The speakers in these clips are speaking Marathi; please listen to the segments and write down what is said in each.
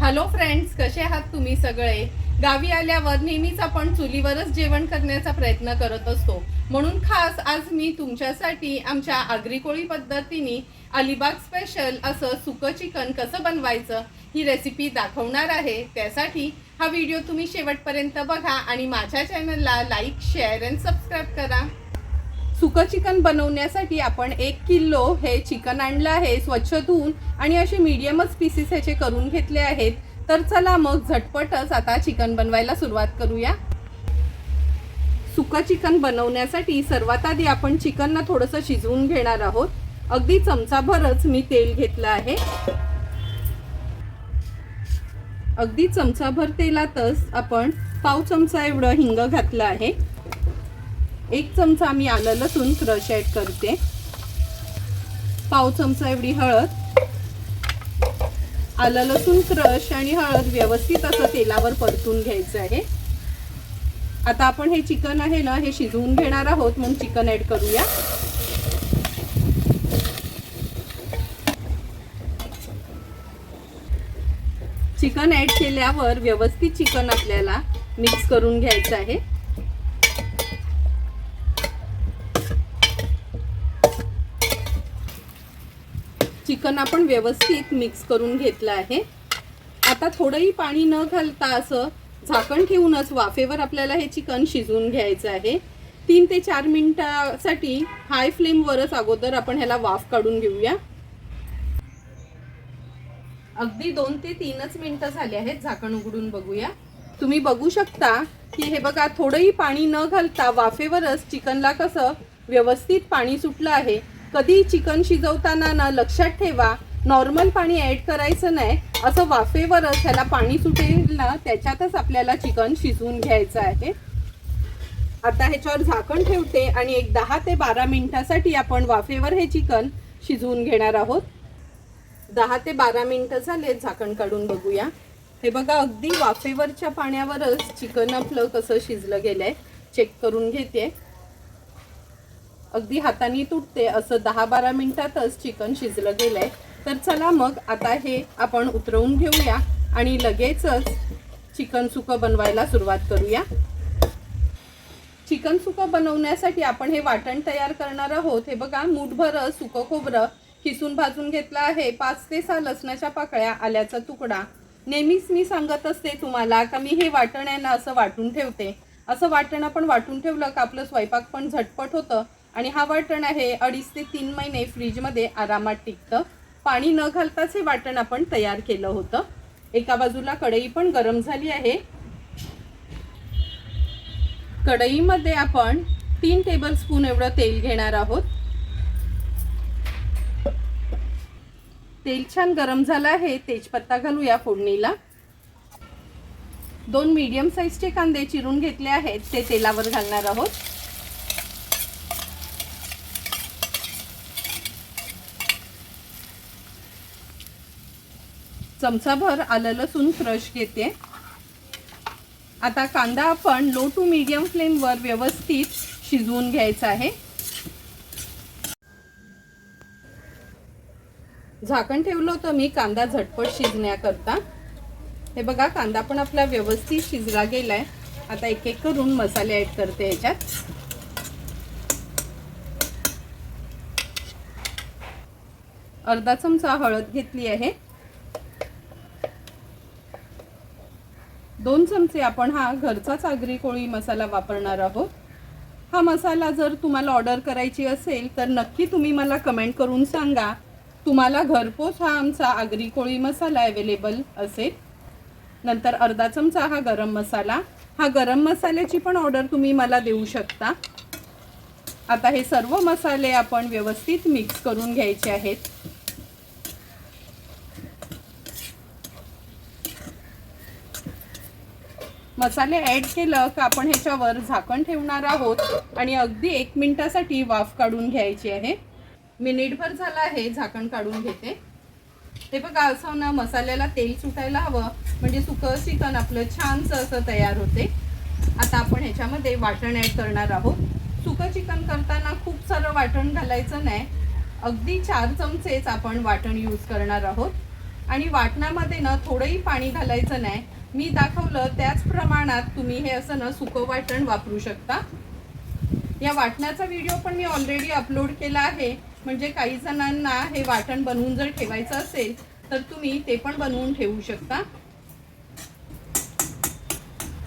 हॅलो फ्रेंड्स, कसे आहात तुम्ही सगळे? गावी आल्यावर नेहमीच आपण चुलीवरच जेवण करण्याचा प्रयत्न करत असतो. म्हणून खास आज मी तुमच्यासाठी आमच्या आगरी कोळी पद्धतीने अलिबाग स्पेशल असं सुकं चिकन कसं बनवायचं ही रेसिपी दाखवणार आहे. त्यासाठी हा व्हिडिओ तुम्ही शेवटपर्यंत बघा आणि माझ्या चॅनलला लाईक, शेअर आणि सबस्क्राईब करा. सुकं चिकन बनवण्यासाठी आपण 1 किलो हे चिकन आणलं आहे, स्वच्छ धुवून आणि असे मीडियमच पीसेस ह्याचे करून घेतले आहेत. तर चला मग झटपटच आता चिकन बनवायला सुरुवात करूया. सुकं चिकन बनवण्यासाठी सर्वात आधी आपण चिकनला थोडंसं शिजवून घेणार आहोत. अगदी चमचाभरच मी तेल घेतलं आहे. अगदी चमचाभर तेलातच आपण पाव चमचा एवढं हिंग घातलं आहे. 1 चमचा मी आलं लसूण क्रश ॲड करते. पाव चमचा एवढी हळद. आलं लसूण क्रश आणि हळद व्यवस्थित असं तेलावर परतून घ्यायचं आहे. आता आपण हे चिकन आहे ना, हे शिजवून घेणार आहोत, म्हणून चिकन ॲड करूया. चिकन ॲड केल्यावर व्यवस्थित चिकन आपल्याला मिक्स करून घ्यायचं आहे. चिकन आपण व्यवस्थित मिक्स करून घेतलं आहे. आता थोडंही पाणी न घालता असं झाकण ठेवूनच वाफेवर आपल्याला हे चिकन शिजवून घ्यायचं आहे. 3 ते 4 मिनिटासाठी हाय फ्लेमवरच अगोदर आपण ह्याला वाफ काढून घेऊया. अगदी 2 ते 3च मिनिटं झाली आहेत. झाकण उघडून बघूया. तुम्ही बघू शकता की हे बघा, थोडंही पाणी न घालता वाफेवरच चिकनला कसं व्यवस्थित पाणी सुटलं आहे. कधी चिकन शिजवताना ना लक्षात ठेवा, नॉर्मल पाणी ॲड करायचं नाही. असं वाफेवरच ह्याला पाणी सुटेल ना, त्याच्यातच आपल्याला चिकन शिजवून घ्यायचं आहे. आता ह्याच्यावर झाकण ठेवते आणि एक 10 ते 12 मिनिटासाठी आपण वाफेवर हे चिकन शिजवून घेणार आहोत. 10 ते 12 मिनिटं झाले. झाकण काढून बघूया. हे बघा, अगदी वाफेवरच्या पाण्यावरच चिकन आपलं कसं शिजलं गेलंय. चेक करून घेते. अगदी हाताने तुटते असं 10-12 मिनिटातच चिकन शिजलं गेलंय. तर चला मग आता हे आपण उतरवून घेऊया आणि लगेचच चिकन सुकं बनवायला सुरुवात करूया. चिकन सुकं बनवण्यासाठी आपण हे वाटण तयार करणार आहोत. हे बघा, मूठभर सुकं खोबरं किसून भाजून घेतलं आहे. 5 ते 6 लसणाच्या पाकळ्या, आल्याचा तुकडा. नेहमीच मी सांगत असते तुम्हाला का मी हे वाटण आहे ना असं वाटून ठेवते. असं वाटण आपण वाटून ठेवलं का आपलं स्वयंपाक पण झटपट होतं. आणि हा वाटण आहे 2.5 ते 3 महिने फ्रीजमध्ये आरामात टिकतं. पाणी न घालताच हे वाटण आपण तयार केलं होतं. एका बाजूला कढई पण गरम झाली आहे. कढईमध्ये आपण 3 टेबलस्पून एवढं तेल घेणार आहोत. तेल छान गरम झालं आहे. तेजपत्ता घालूया फोडणीला. 2 मीडियम साईजचे कांदे चिरून घेतले आहेत, ते तेलावर घालणार आहोत. चमचाभर आलं लसूण क्रश घेते. आता कांदा आपण लो टू मीडियम फ्लेमवर व्यवस्थित शिजवून घ्यायचा आहे. झाकण ठेवलं होतं मी कांदा झटपट शिजण्याकरता. हे बघा, कांदा पण आपला व्यवस्थित शिजला गेलाय. आता एक एक करून मसाले ॲड करते ह्याच्यात. अर्धा चमचा हळद घेतली आहे. 2 चमचे आपण हा घरचाच आगरी कोळी मसाला वापरणार आहोत. हा मसाला जर तुम्हाला ऑर्डर करायची असेल तर नक्की तुम्ही मला कमेंट करून सांगा. तुम्हाला घरपोच हा आमचा आगरी कोळी मसाला अवेलेबल असेल. नंतर अर्धा चमचा हा गरम मसाला. हा गरम मसाल्याची पण ऑर्डर तुम्ही मला देऊ शकता. आता हे सर्व मसाले आपण व्यवस्थित मिक्स करून घ्यायचे आहेत. मसाले ॲड केलं का आपण ह्याच्यावर झाकण ठेवणार आहोत आणि अगदी 1 मिनिटासाठी वाफ काढून घ्यायची आहे. मिनिटभर झालं आहे. झाकण काढून घेते. हे बघा, असं ना मसाल्याला तेल सुटायला हवं, म्हणजे सुकं चिकन आपलं छानसं असं तयार होते. आता आपण ह्याच्यामध्ये वाटण ॲड करणार आहोत. सुकं चिकन करताना खूप सारं वाटण घालायचं नाही. अगदी 4 चमचेच आपण वाटण यूज करणार आहोत. आणि वाटणामध्ये ना थोडंही पाणी घालायचं नाही. मी दाखवलं त्याच प्रमाणात तुम्ही हे असं ना सुकं वाटण वापरू शकता. या वाटणाचा व्हिडिओ पण मी ऑलरेडी अपलोड केला आहे, म्हणजे काही जणांना हे वाटण बनवून जर ठेवायचं असेल तर तुम्ही ते पण बनवून ठेवू शकता.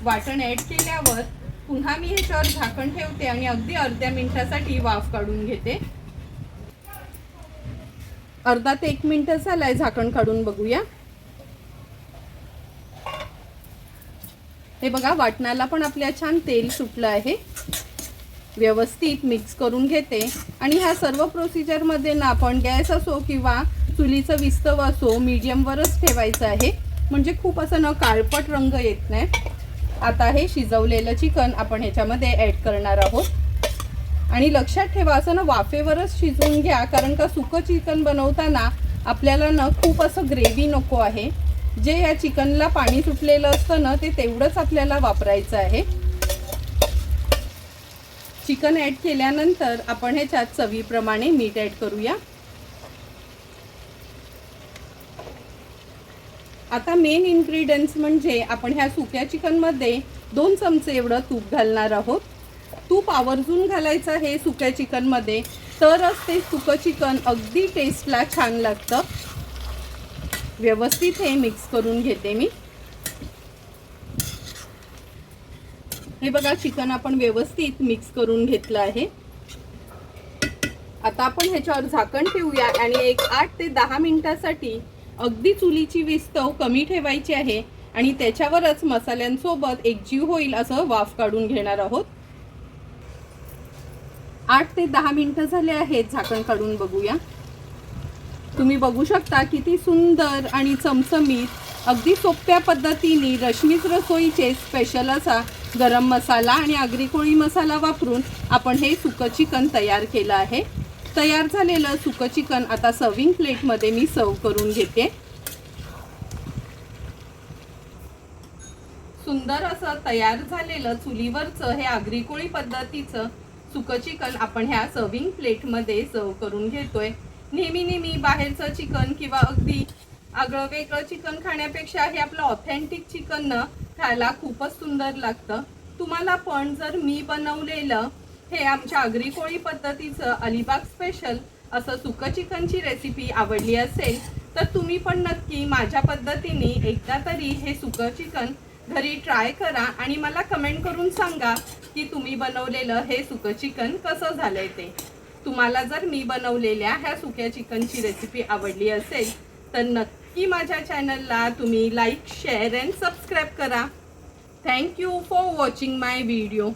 वाटण ॲड केल्यावर पुन्हा मी ह्याच्यावर झाकण ठेवते आणि अगदी अर्ध्या मिनिटासाठी वाफ काढून घेते. अर्धा ते 1 मिनिट झालाय, झाकण काढून बघूया. हे बघा, वाटणाला पण आपल्या छान तेल सुटलं आहे. व्यवस्थित मिक्स करून घेते आणि ह्या सर्व प्रोसिजरमध्ये ना आपण गॅस असो किंवा चुलीचं विस्तव असो मीडियमवरच ठेवायचं आहे, म्हणजे खूप असं न काळपट रंग येत नाही. आता हे शिजवलेलं चिकन आपण ह्याच्यामध्ये ॲड करणार आहोत आणि लक्षात ठेवा असं ना वाफेवरच शिजवून घ्या, कारण का सुकं चिकन बनवताना आपल्याला ना खूप असं ग्रेव्ही नको आहे. जे या चिकनला पाणी सुटलेलं असतं ना ते तेवढंच आपल्याला वापरायचं आहे. चिकन ॲड केल्यानंतर आपण ह्याच्यात चवीप्रमाणे मीठ ॲड करूया. आता मेन इन्ग्रेडियंट्स म्हणजे आपण ह्या सुक्या चिकनमध्ये 2 चमचे एवढं तूप घालणार आहोत. तूप आवर्जून घालायचं आहे सुक्या चिकनमध्ये, तरच ते सुकं चिकन अगदी टेस्टला छान लागतं. व्यवस्थित हे मिक्स करून घेते मी. हे बघा, चिकन आपण व्यवस्थित मिक्स करून घेतलं आहे. आता आपण ह्याच्यावर झाकण ठेवूया आणि एक 8 ते 10 मिनिटासाठी अगदी चुलीची विस्तव कमी ठेवायची आहे आणि त्याच्यावरच मसाल्यांसोबत एकजीव होईल असं वाफ काढून घेणार आहोत. 8 ते 10 मिनिटं झाले आहेत, झाकण काढून बघूया. तुम्ही बघू शकता किती सुंदर आणि चमचमीत अगदी सोप्या पद्धतीने रश्मीच रसोईचे स्पेशल असा गरम मसाला आणि आगरी कोळी मसाला वापरून आपण हे सुकं चिकन तयार केलं आहे. तयार झालेलं सुकं चिकन आता सर्विंग प्लेटमध्ये मी सर्व करून घेते. सुंदर असं तयार झालेलं चुलीवरचं हे आगरी कोळी पद्धतीचं सुकं चिकन आपण ह्या सर्विंग प्लेटमध्ये सर्व करून घेतोय. नेहमी बाहेरचं चिकन किंवा अगदी आगळं वेगळं चिकन खाण्यापेक्षा हे आपलं ऑथेंटिक चिकन न खायला खूपच सुंदर लागतं. तुम्हाला पण जर मी बनवलेलं हे आमच्या आगरी कोळी पद्धतीचं अलिबाग स्पेशल असं सुकं चिकनची रेसिपी आवडली असेल तर तुम्ही पण नक्की माझ्या पद्धतीने एकदा तरी हे सुकं चिकन घरी ट्राय करा आणि मला कमेंट करून सांगा की तुम्ही बनवलेलं हे सुकं चिकन कसं झालंय ते. तुम्हाला जर मी बनवलेल्या ह्या सुक्या चिकनची रेसिपी आवडली असेल तर नक्की माझ्या चॅनलला तुम्ही लाईक, शेअर अँड सबस्क्राईब करा. Thank you for watching my video.